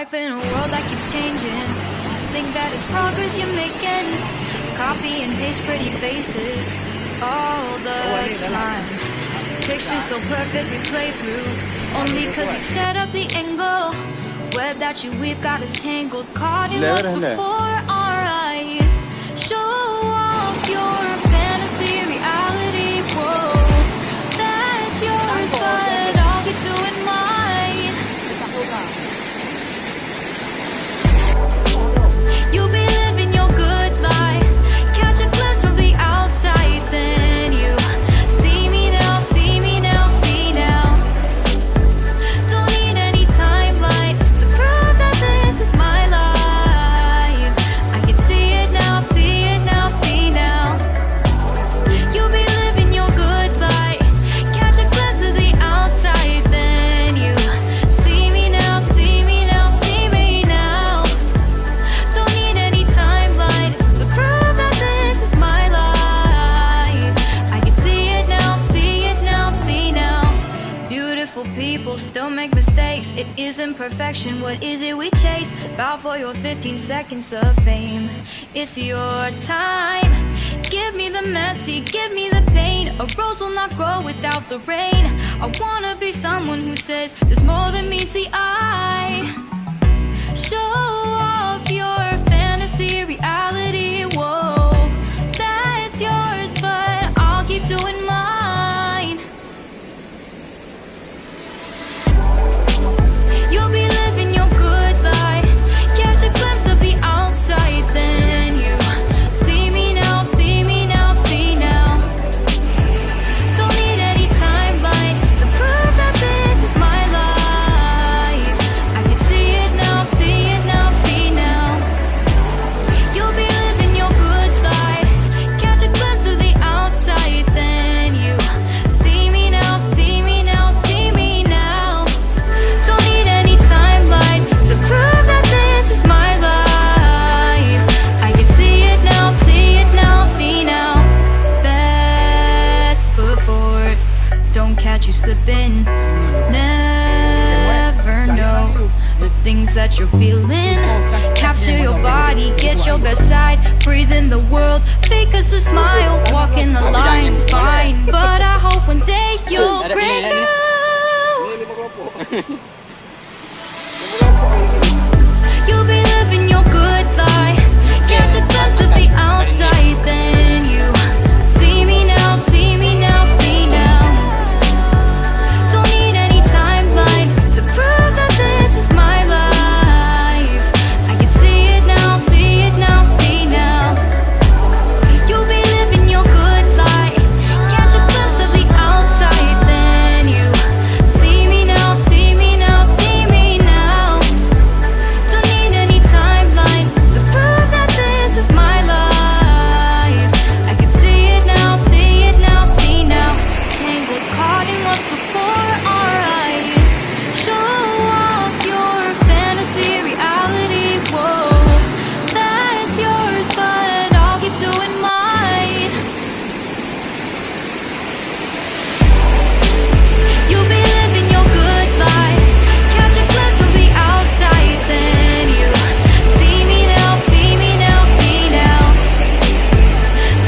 life in a world that keeps changing. Think that it's progress you're making. Copy and paste pretty faces all the time. Pictures so perfect we play through. Only cause you set up the angle. Web that you weave got us tangled. Caught in what's before our eyes. Show off your fantasy reality. Whoa, that's yours, but I'll keep doing mine. You'll be living your good life. Catch a glimpse from the outside, then you see me now, see me now, see now. Don't need any timeline to prove that this is my life. I can see it now, see it now, see now. You'll be living your good life. Catch a glimpse of the outside, then you see me now, see me now, see me now. Don't need any timeline to prove that this is my life. I can see it now, see it now, see now. Beautiful people still make mistakes. It isn't perfection, what is it we chase? Bow for your 15 seconds of fame. It's your time. Give me the messy, give me the pain. A rose will not grow without the rain. I wanna be someone who says there's more than meets the eye. Show off your fantasy reality. Whoa, that's yours, but I'll keep doing mine. You'll be living your good life. Catch a glimpse of the outside, then you see me now, see me now, see now. Don't need any timeline to prove that this is my life. I can see it now, see it now, see now. You'll be living your good life. Catch a glimpse of the outside, then you see me now, see me now, see me now. Don't need any timeline to prove that this is my life. I can see it now, see it now, see now. Best foot forward, don't catch you slipping. Never know the things that you're feeling. Capture your body, get your best side. Breathe in the world, fake us a smile. Walking the line's fine, but I hope one day you'll break through. You'll be living your good life. Catch a glimpse of the outside, then you see me now, see me now, see now. Don't need any timeline to prove that this is my life. I can see it now, see it now, see now. You'll be living your good life. Catch a glimpse of the outside, then you see me now, see me now, see me now. Don't need any timeline to prove that this is my life. I can see it now, see it now, see now. Tangled, caught in what's before our eyes. Show off your fantasy reality. Whoa, that's yours, but I'll keep doing mine. You'll be living your good life. Catch a glimpse of the outside, then you see me now, see me now, see now.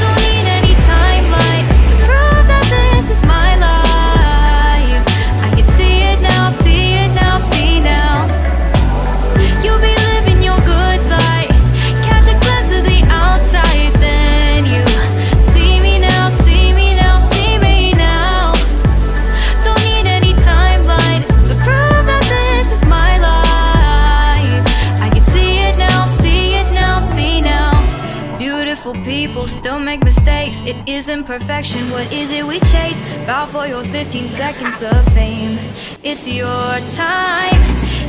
Don't need any timeline to prove that this is my life. I can see it now, see it now, see now. You'll be living your good life. Catch a glimpse of the outside, then you see me now, see me now, see me now. Don't need any timeline to prove that this is my life. I can see it now, see it now, see now. Beautiful people still make mistakes. It isn't perfection, what is it we chase? Bow for your 15 seconds of fame. It's your time.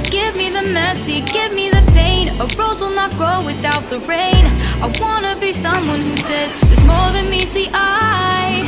Give me the messy, give me the pain. A rose will not grow without the rain. I wanna be someone who says there's more than meets the eye.